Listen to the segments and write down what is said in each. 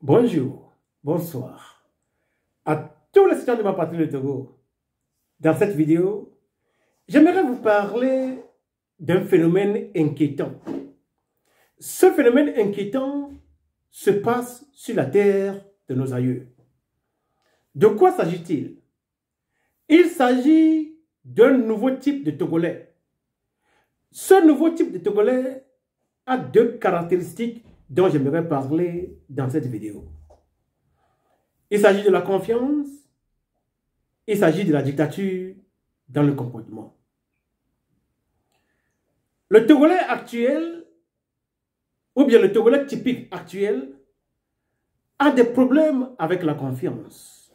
Bonjour, bonsoir à tous les citoyens de ma patrie le Togo. Dans cette vidéo, j'aimerais vous parler d'un phénomène inquiétant. Ce phénomène inquiétant se passe sur la terre de nos aïeux. De quoi s'agit-il? Il s'agit d'un nouveau type de Togolais. Ce nouveau type de Togolais a deux caractéristiques dont j'aimerais parler dans cette vidéo. Il s'agit de la confiance, il s'agit de la dictature dans le comportement. Le Togolais actuel, ou bien le Togolais typique actuel, a des problèmes avec la confiance.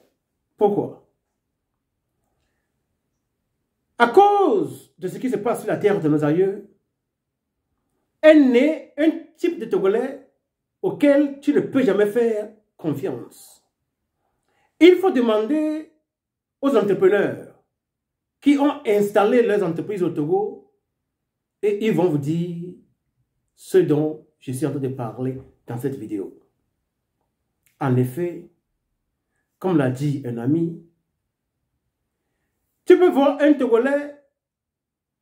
Pourquoi? À cause de ce qui se passe sur la terre de nos aïeux, est né un type de Togolais auquel tu ne peux jamais faire confiance. Il faut demander aux entrepreneurs qui ont installé leurs entreprises au Togo et ils vont vous dire ce dont je suis en train de parler dans cette vidéo. En effet, comme l'a dit un ami, tu peux voir un Togolais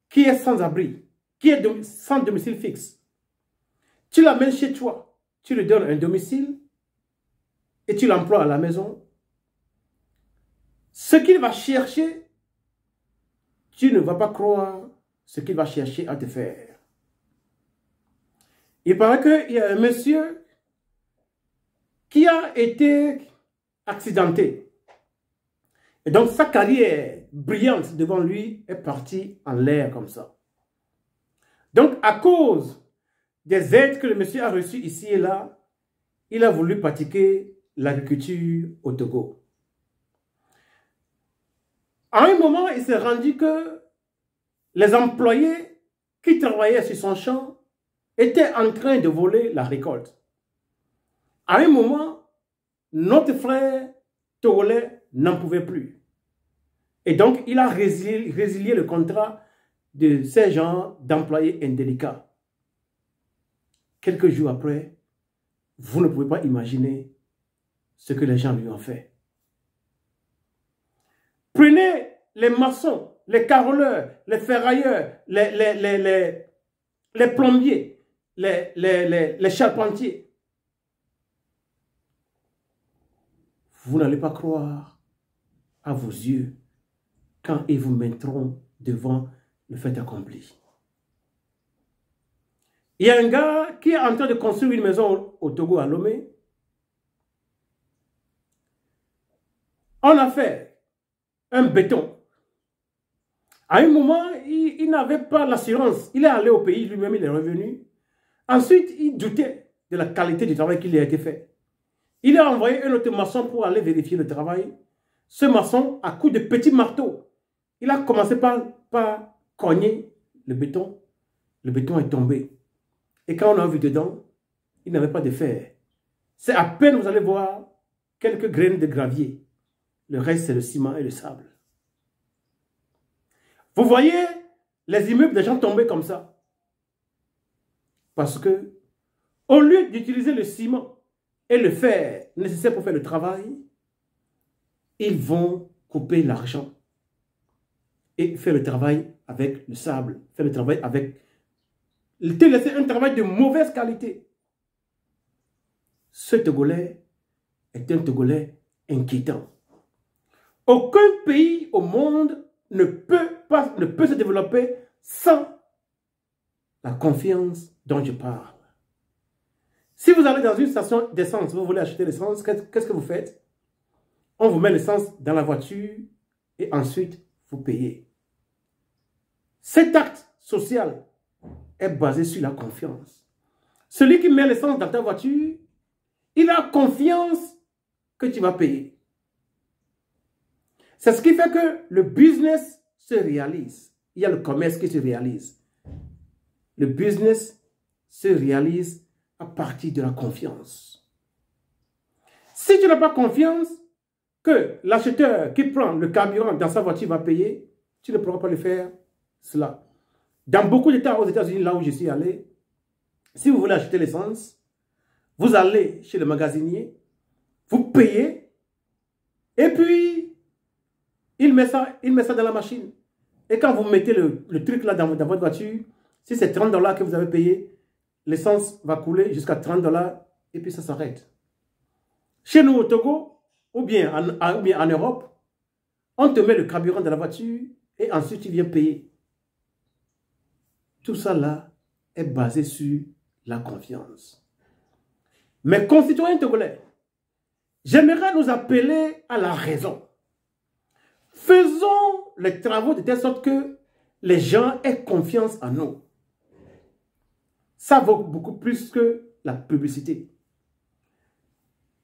qui est sans abri, qui est sans domicile fixe. Tu l'amènes chez toi, tu lui donnes un domicile et tu l'emploies à la maison. Ce qu'il va chercher, tu ne vas pas croire ce qu'il va chercher à te faire. Il paraît qu'il y a un monsieur qui a été accidenté. Et donc sa carrière brillante devant lui est partie en l'air comme ça. Donc à cause des aides que le monsieur a reçues ici et là, il a voulu pratiquer l'agriculture au Togo. À un moment, il s'est rendu que les employés qui travaillaient sur son champ étaient en train de voler la récolte. À un moment, notre frère togolais n'en pouvait plus. Et donc, il a résilié le contrat de ces gens d'employés indélicats. Quelques jours après, vous ne pouvez pas imaginer ce que les gens lui ont fait. Prenez les maçons, les carreleurs, les ferrailleurs, les plombiers, les charpentiers. Vous n'allez pas croire à vos yeux quand ils vous mettront devant le fait accompli. Il y a un gars qui est en train de construire une maison au Togo, à Lomé. On a fait un béton. À un moment, il n'avait pas l'assurance. Il est allé au pays, lui-même, il est revenu. Ensuite, il doutait de la qualité du travail qui lui a été fait. Il a envoyé un autre maçon pour aller vérifier le travail. Ce maçon, à coups de petits marteaux, il a commencé par cogner le béton. Le béton est tombé. Et quand on a vu dedans, il n'avait pas de fer. C'est à peine, vous allez voir, quelques graines de gravier. Le reste, c'est le ciment et le sable. Vous voyez les immeubles des gens tombés comme ça. Parce que, au lieu d'utiliser le ciment et le fer nécessaire pour faire le travail, ils vont couper l'argent et faire le travail avec le sable, faire le travail avec... te laisser un travail de mauvaise qualité. Ce Togolais est un Togolais inquiétant. Aucun pays au monde ne peut se développer sans la confiance dont je parle. Si vous allez dans une station d'essence, vous voulez acheter l'essence, qu'est-ce que vous faites? On vous met l'essence dans la voiture et ensuite vous payez. Cet acte social est basé sur la confiance. Celui qui met l'essence dans ta voiture, il a confiance que tu vas payer. C'est ce qui fait que le business se réalise. Il y a le commerce qui se réalise. Le business se réalise à partir de la confiance. Si tu n'as pas confiance que l'acheteur qui prend le carburant dans sa voiture va payer, tu ne pourras pas le faire cela. Dans beaucoup d'États aux États-Unis, là où je suis allé, si vous voulez acheter l'essence, vous allez chez le magasinier, Vous payez, et puis, il met ça dans la machine. Et quand vous mettez le truc là dans votre voiture, si c'est 30 $ que vous avez payé, l'essence va couler jusqu'à 30 $, et puis ça s'arrête. Chez nous au Togo, ou bien en Europe, on te met le carburant dans la voiture, et ensuite tu viens payer. Tout ça là est basé sur la confiance. Mes concitoyens togolais, j'aimerais nous appeler à la raison. Faisons les travaux de telle sorte que les gens aient confiance en nous. Ça vaut beaucoup plus que la publicité.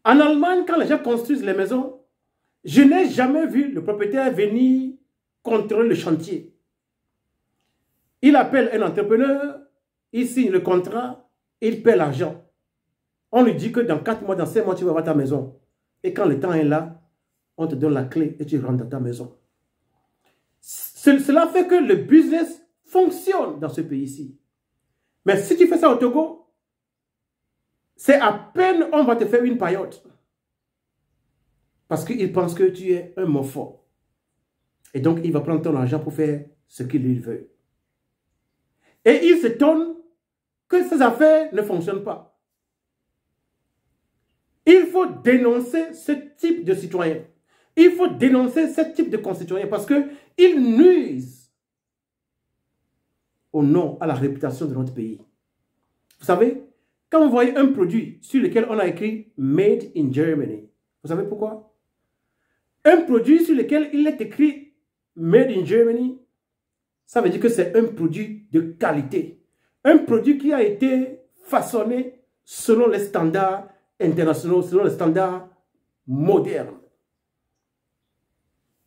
En Allemagne, quand les gens construisent les maisons, je n'ai jamais vu le propriétaire venir contrôler le chantier. Il appelle un entrepreneur, il signe le contrat, il paie l'argent. On lui dit que dans 4 mois, dans 5 mois, tu vas avoir ta maison. Et quand le temps est là, on te donne la clé et tu rentres dans ta maison. Cela fait que le business fonctionne dans ce pays-ci. Mais si tu fais ça au Togo, c'est à peine on va te faire une paillote. Parce qu'il pense que tu es un mofo. Et donc, il va prendre ton argent pour faire ce qu'il veut. Et il s'étonne que ces affaires ne fonctionnent pas. Il faut dénoncer ce type de citoyens. Il faut dénoncer ce type de concitoyens parce qu'ils nuisent au nom, à la réputation de notre pays. Vous savez, quand vous voyez un produit sur lequel on a écrit « Made in Germany », vous savez pourquoi? Un produit sur lequel il est écrit « Made in Germany », ça veut dire que c'est un produit de qualité. Un produit qui a été façonné selon les standards internationaux, selon les standards modernes.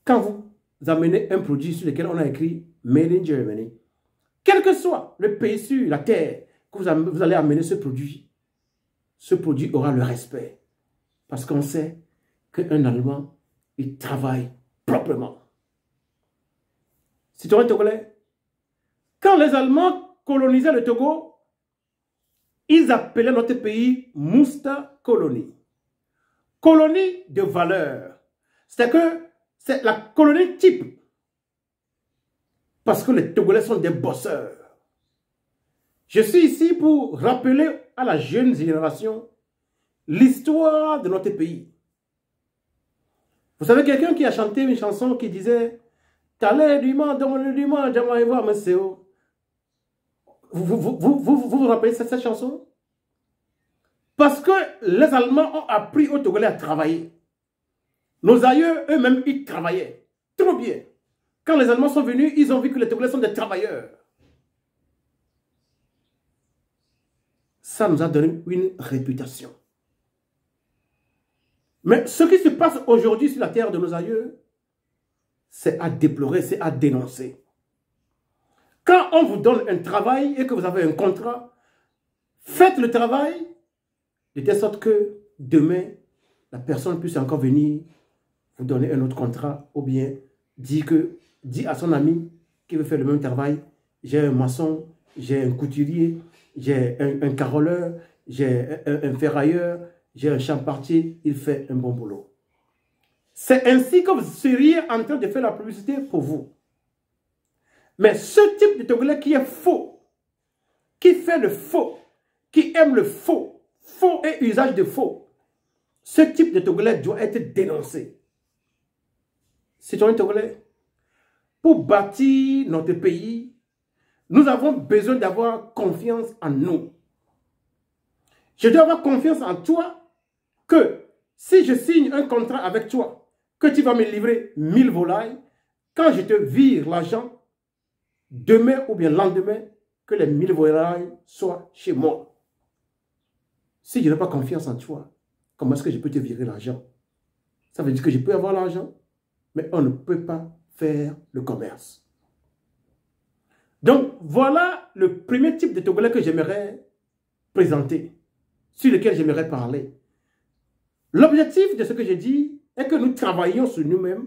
Quand vous amenez un produit sur lequel on a écrit « Made in Germany », quel que soit le pays sur la terre que vous allez amener ce produit aura le respect. Parce qu'on sait qu'un Allemand, il travaille proprement. Citoyens togolais, quand les Allemands colonisaient le Togo, ils appelaient notre pays Musta Colonie. Colonie de valeur. C'est que c'est la colonie type. Parce que les Togolais sont des bosseurs. Je suis ici pour rappeler à la jeune génération l'histoire de notre pays. Vous savez, quelqu'un qui a chanté une chanson qui disait « T'allais du monde, dans le du monde, jamais voir monsieur ». Vous rappelez cette chanson? Parce que les Allemands ont appris aux Togolais à travailler. Nos aïeux, eux-mêmes, ils travaillaient. Trop bien. Quand les Allemands sont venus, ils ont vu que les Togolais sont des travailleurs. Ça nous a donné une réputation. Mais ce qui se passe aujourd'hui sur la terre de nos aïeux, c'est à déplorer, c'est à dénoncer. Quand on vous donne un travail et que vous avez un contrat, faites le travail de telle sorte que demain, la personne puisse encore venir vous donner un autre contrat ou bien dit à son ami qui veut faire le même travail, j'ai un maçon, j'ai un couturier, j'ai un caroleur, j'ai un ferrailleur, j'ai un charpentier, il fait un bon boulot. C'est ainsi que vous seriez en train de faire la publicité pour vous. Mais ce type de Togolais qui est faux, qui fait le faux, qui aime le faux, faux et usage de faux, ce type de Togolais doit être dénoncé. Citoyens togolais, pour bâtir notre pays, nous avons besoin d'avoir confiance en nous. Je dois avoir confiance en toi que si je signe un contrat avec toi, que tu vas me livrer 1000 volailles, quand je te vire l'argent, demain ou bien lendemain, que les 1000 volailles soient chez moi. Si je n'ai pas confiance en toi, comment est-ce que je peux te virer l'argent? Ça veut dire que je peux avoir l'argent, mais on ne peut pas faire le commerce. Donc, voilà le premier type de Togolais que j'aimerais présenter, sur lequel j'aimerais parler. L'objectif de ce que j'ai dit est que nous travaillions sur nous-mêmes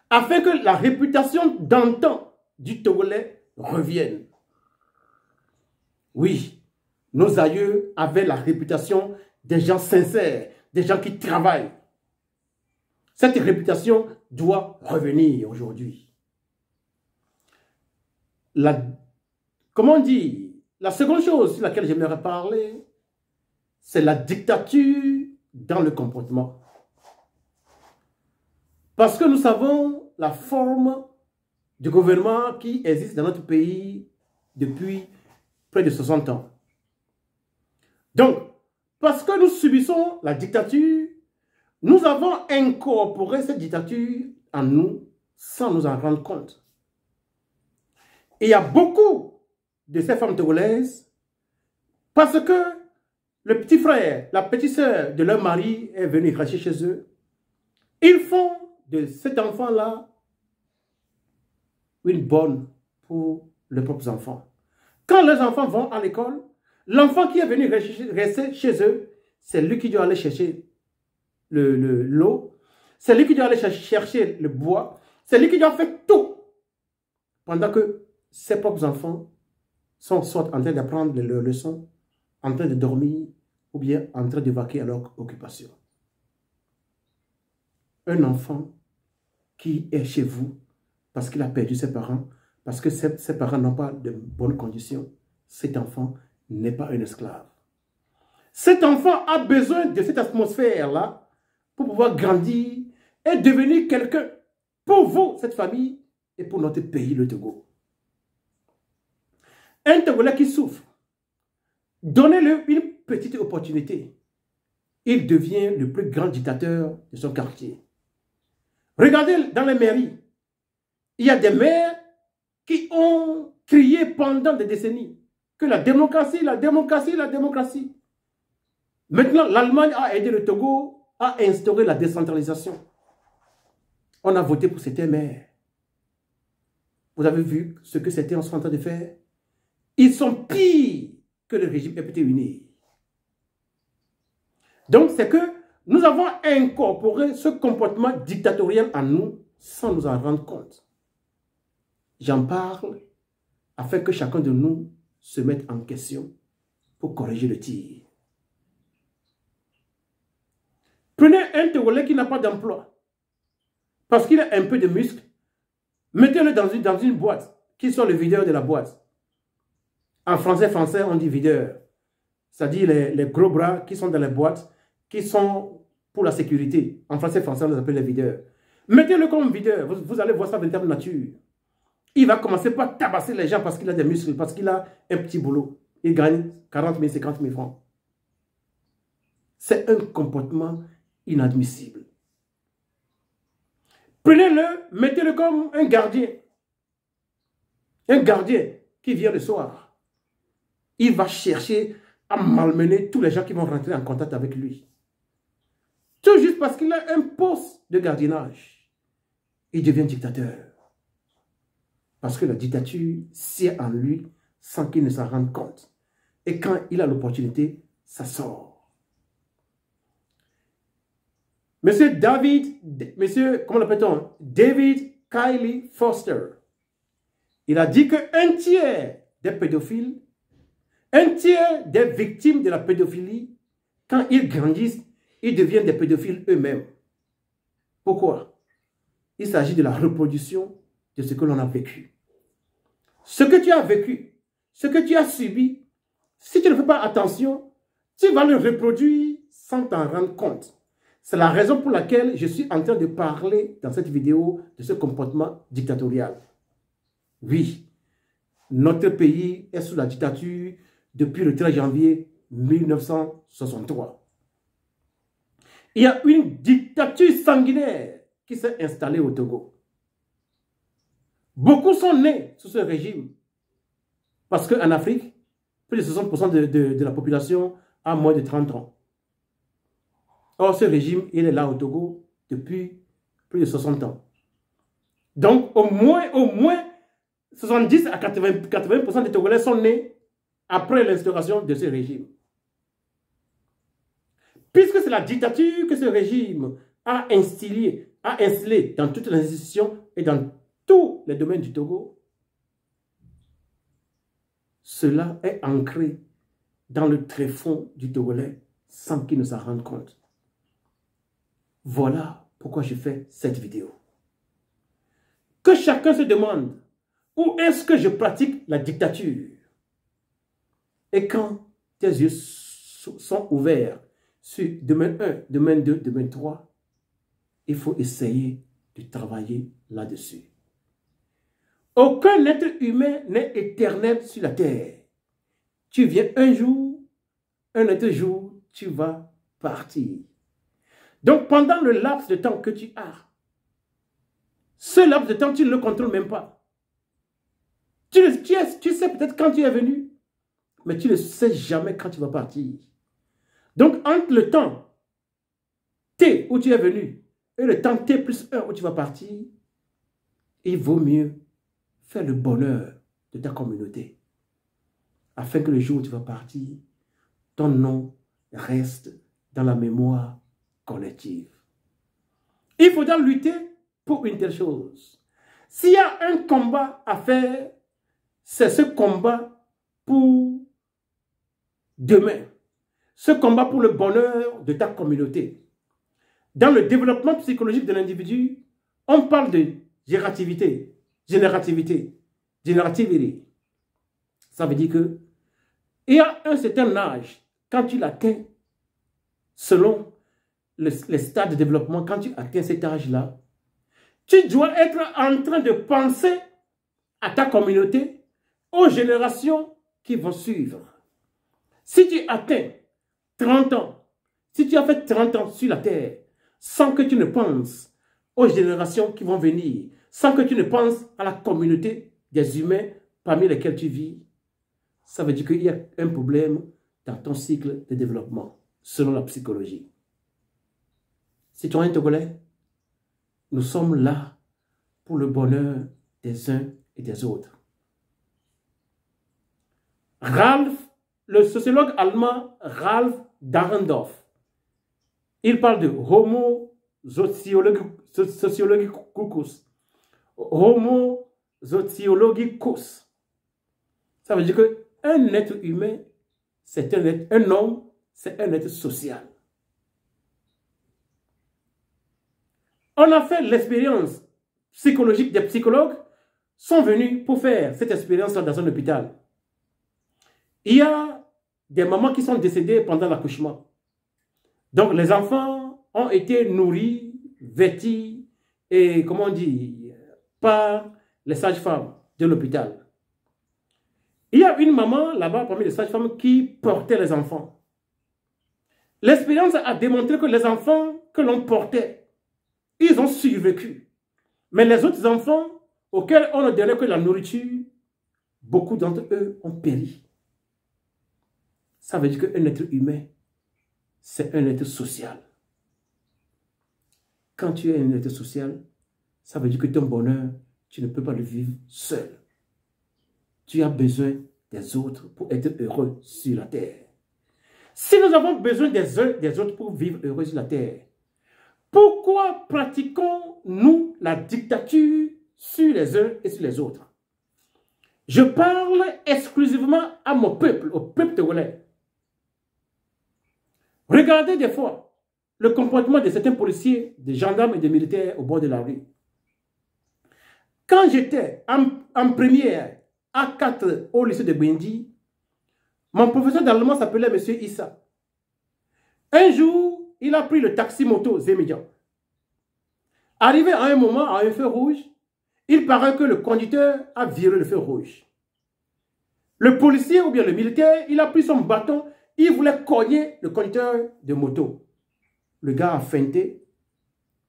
afin que la réputation d'antan du Togolais revienne. Oui, nos aïeux avaient la réputation des gens sincères, des gens qui travaillent. Cette réputation doit revenir aujourd'hui. Comment dire, la seconde chose sur laquelle j'aimerais parler, c'est la dictature dans le comportement. Parce que nous savons la forme de gouvernement qui existe dans notre pays depuis près de 60 ans. Donc, parce que nous subissons la dictature, nous avons incorporé cette dictature en nous sans nous en rendre compte. Et il y a beaucoup de ces femmes togolaises, parce que le petit frère, la petite sœur de leur mari est venu cracher chez eux, ils font de cet enfant-là une bonne pour leurs propres enfants. Quand leurs enfants vont à l'école, l'enfant qui est venu rester chez eux, c'est lui qui doit aller chercher l'eau, c'est lui qui doit aller chercher le bois, c'est lui qui doit faire tout. Pendant que ses propres enfants sont soit en train d'apprendre leurs leçons, en train de dormir, ou bien en train de vaquer à leur occupation. Un enfant qui est chez vous parce qu'il a perdu ses parents, parce que ses parents n'ont pas de bonnes conditions, cet enfant n'est pas un esclave. Cet enfant a besoin de cette atmosphère-là pour pouvoir grandir et devenir quelqu'un pour vous, cette famille, et pour notre pays, le Togo. Un Togolais qui souffre, donnez-le une petite opportunité. Il devient le plus grand dictateur de son quartier. Regardez dans les mairies, il y a des maires qui ont crié pendant des décennies que la démocratie, la démocratie, la démocratie. Maintenant, l'Allemagne a aidé le Togo à instaurer la décentralisation. On a voté pour certains maires. Vous avez vu ce que certains sont en train de faire? Ils sont pires que le régime FPT-UNI. Donc, c'est que nous avons incorporé ce comportement dictatorial en nous sans nous en rendre compte. J'en parle afin que chacun de nous se mette en question pour corriger le tir. Prenez un Togolais qui n'a pas d'emploi parce qu'il a un peu de muscle, mettez-le dans une boîte, qui soit le videur de la boîte. En français, on dit videur. C'est-à-dire les gros bras qui sont dans les boîtes, qui sont pour la sécurité. En français, on les appelle les videurs. Mettez-le comme videur, vous allez voir sa véritable nature. Il va commencer par tabasser les gens parce qu'il a des muscles, parce qu'il a un petit boulot. Il gagne 40 000, 50 000 francs. C'est un comportement inadmissible. Prenez-le, mettez-le comme un gardien. Un gardien qui vient le soir. Il va chercher à malmener tous les gens qui vont rentrer en contact avec lui. Tout juste parce qu'il a un poste de gardiennage. Il devient dictateur. Parce que la dictature sied en lui sans qu'il ne s'en rende compte. Et quand il a l'opportunité, ça sort. Comment l'appelle-t-on? David Kiley Foster. Il a dit qu'un tiers des pédophiles, un tiers des victimes de la pédophilie, quand ils grandissent, ils deviennent des pédophiles eux-mêmes. Pourquoi? Il s'agit de la reproduction de ce que l'on a vécu. Ce que tu as vécu, ce que tu as subi, si tu ne fais pas attention, tu vas le reproduire sans t'en rendre compte. C'est la raison pour laquelle je suis en train de parler dans cette vidéo de ce comportement dictatorial. Oui, notre pays est sous la dictature depuis le 13 janvier 1963. Il y a une dictature sanguinaire qui s'est installée au Togo. Beaucoup sont nés sous ce régime. Parce qu'en Afrique, plus de 60% de la population a moins de 30 ans. Or, ce régime, il est là au Togo depuis plus de 60 ans. Donc, au moins 70 à 80% des Togolais sont nés après l'instauration de ce régime. Puisque c'est la dictature que ce régime a installée dans toutes les institutions et dans tous les domaines du Togo, cela est ancré dans le tréfonds du Togolais sans qu'il ne s'en rende compte. Voilà pourquoi je fais cette vidéo. Que chacun se demande, où est-ce que je pratique la dictature? Et quand tes yeux sont ouverts sur domaine 1, domaine 2, domaine 3, il faut essayer de travailler là-dessus. Aucun être humain n'est éternel sur la terre. Tu viens un jour, un autre jour, tu vas partir. Donc pendant le laps de temps que tu as, ce laps de temps, tu ne le contrôles même pas. Tu sais peut-être quand tu es venu, mais tu ne sais jamais quand tu vas partir. Donc entre le temps T où tu es venu et le temps T plus 1 où tu vas partir, il vaut mieux faire le bonheur de ta communauté, afin que le jour où tu vas partir, ton nom reste dans la mémoire collective. Il faudra lutter pour une telle chose. S'il y a un combat à faire, c'est ce combat pour demain. Ce combat pour le bonheur de ta communauté. Dans le développement psychologique de l'individu, on parle de générativité. Ça veut dire que il y a un certain âge, quand tu l'atteins, selon les stades de développement, quand tu atteins cet âge-là, tu dois être en train de penser à ta communauté, aux générations qui vont suivre. Si tu atteins 30 ans, si tu as fait 30 ans sur la terre, sans que tu ne penses aux générations qui vont venir, sans que tu ne penses à la communauté des humains parmi lesquels tu vis, ça veut dire qu'il y a un problème dans ton cycle de développement, selon la psychologie. Citoyens togolais, nous sommes là pour le bonheur des uns et des autres. Le sociologue allemand Ralph Dahrendorf, il parle de Homo sociologicus. Homo sociologicus. Ça veut dire qu'un être humain, c'est un homme, c'est un être social. On a fait l'expérience psychologique, des psychologues sont venus pour faire cette expérience dans un hôpital. Il y a des mamans qui sont décédées pendant l'accouchement. Donc les enfants ont été nourris, vêtis et, comment on dit, par les sages-femmes de l'hôpital. Il y a une maman là-bas parmi les sages-femmes qui portait les enfants. L'expérience a démontré que les enfants que l'on portait, ils ont survécu. Mais les autres enfants auxquels on ne donnait que la nourriture, beaucoup d'entre eux ont péri. Ça veut dire qu'un être humain, c'est un être social. Quand tu es un être social, ça veut dire que ton bonheur, tu ne peux pas le vivre seul. Tu as besoin des autres pour être heureux sur la terre. Si nous avons besoin des uns des autres pour vivre heureux sur la terre, pourquoi pratiquons-nous la dictature sur les uns et sur les autres? Je parle exclusivement à mon peuple, au peuple togolais. Regardez des fois le comportement de certains policiers, des gendarmes et des militaires au bord de la rue. Quand j'étais en première A4 au lycée de Bindi, mon professeur d'allemand s'appelait M. Issa. Un jour, il a pris le taxi-moto Zémédian. Arrivé à un moment, à un feu rouge, il paraît que le conducteur a viré le feu rouge. Le policier ou bien le militaire, il a pris son bâton, il voulait cogner le conducteur de moto. Le gars a feinté.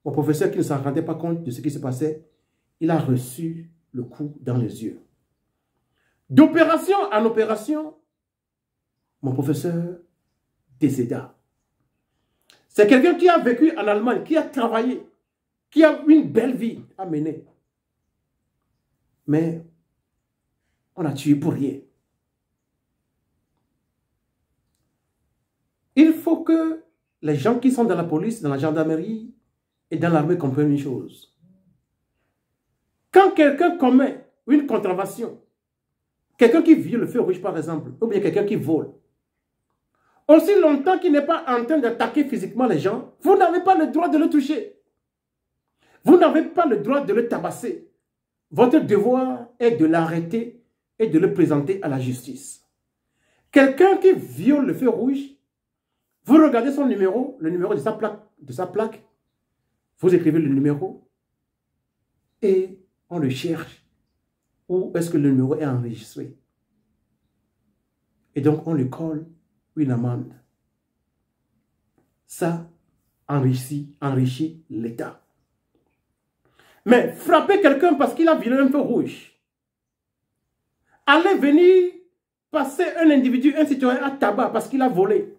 Mon professeur qui ne s'en rendait pas compte de ce qui se passait, il a reçu le coup dans les yeux. D'opération en opération, mon professeur décéda. C'est quelqu'un qui a vécu en Allemagne, qui a travaillé, qui a une belle vie à mener. Mais on a tué pour rien. Il faut que les gens qui sont dans la police, dans la gendarmerie et dans l'armée comprennent une chose. Quand quelqu'un commet une contravention, quelqu'un qui viole le feu rouge par exemple, ou bien quelqu'un qui vole, Aussi longtemps qu'il n'est pas en train d'attaquer physiquement les gens, vous n'avez pas le droit de le toucher. Vous n'avez pas le droit de le tabasser. Votre devoir est de l'arrêter et de le présenter à la justice. Quelqu'un qui viole le feu rouge, vous regardez son numéro, le numéro de sa plaque, vous écrivez le numéro et on le cherche. Où est-ce que le numéro est enregistré? Et donc on lui colle une amende. Ça enrichit l'État. Mais frapper quelqu'un parce qu'il a violé un feu rouge, aller venir passer un individu, un citoyen à tabac parce qu'il a volé,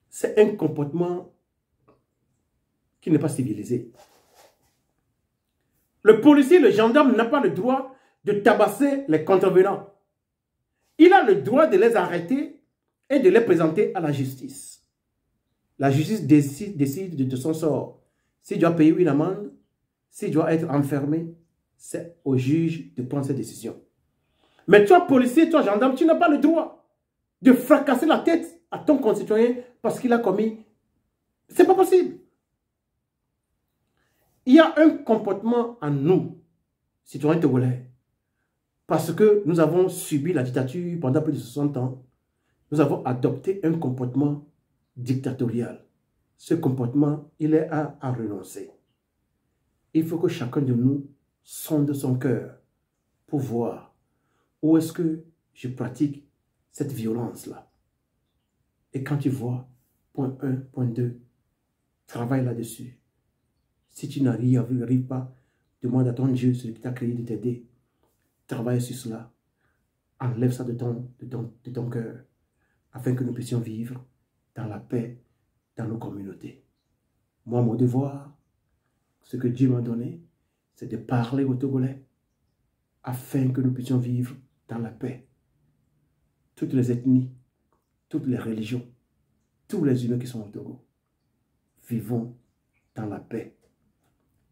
c'est un comportement qui n'est pas civilisé. Le policier, le gendarme n'a pas le droit de tabasser les contrevenants. Il a le droit de les arrêter et de les présenter à la justice. La justice décide de son sort. S'il doit payer une amende, s'il doit être enfermé, c'est au juge de prendre cette décision. Mais toi, policier, toi, gendarme, tu n'as pas le droit de fracasser la tête à ton concitoyen parce qu'il a commis. C'est pas possible. Il y a un comportement en nous, citoyens togolais, parce que nous avons subi la dictature pendant plus de 60 ans. Nous avons adopté un comportement dictatorial. Ce comportement, il est à renoncer. Il faut que chacun de nous sonde son cœur pour voir où est-ce que je pratique cette violence-là. Et quand tu vois, point 1, point 2, travaille là-dessus. Si tu n'arrives pas, demande à ton Dieu, celui qui t'a créé, de t'aider. Travaille sur cela. Enlève ça de ton cœur, afin que nous puissions vivre dans la paix, dans nos communautés. Moi, mon devoir, ce que Dieu m'a donné, c'est de parler aux Togolais, afin que nous puissions vivre dans la paix. Toutes les ethnies, toutes les religions, tous les humains qui sont au Togo, vivons dans la paix,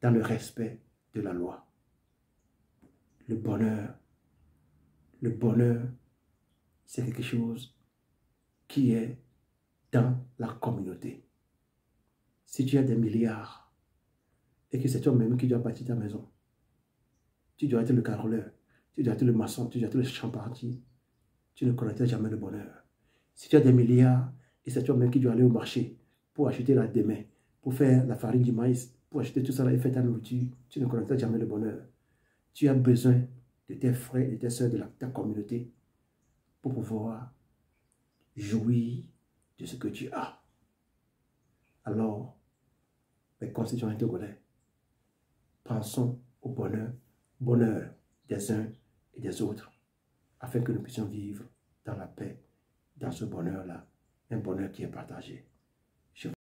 dans le respect de la loi. Le bonheur, c'est quelque chose qui est dans la communauté. Si tu as des milliards et que c'est toi-même qui dois bâtir ta maison, tu dois être le carreleur, tu dois être le maçon, tu dois être le charpentier, tu ne connaîtras jamais le bonheur. Si tu as des milliards et c'est toi-même qui dois aller au marché pour acheter la demain, pour faire la farine du maïs, pour acheter tout ça et faire ta nourriture, tu ne connaîtras jamais le bonheur. Tu as besoin de tes frères et tes soeurs de ta communauté pour pouvoir jouir de ce que tu as. Alors, mes concitoyens togolais, pensons au bonheur des uns et des autres, afin que nous puissions vivre dans la paix, dans ce bonheur-là, un bonheur qui est partagé.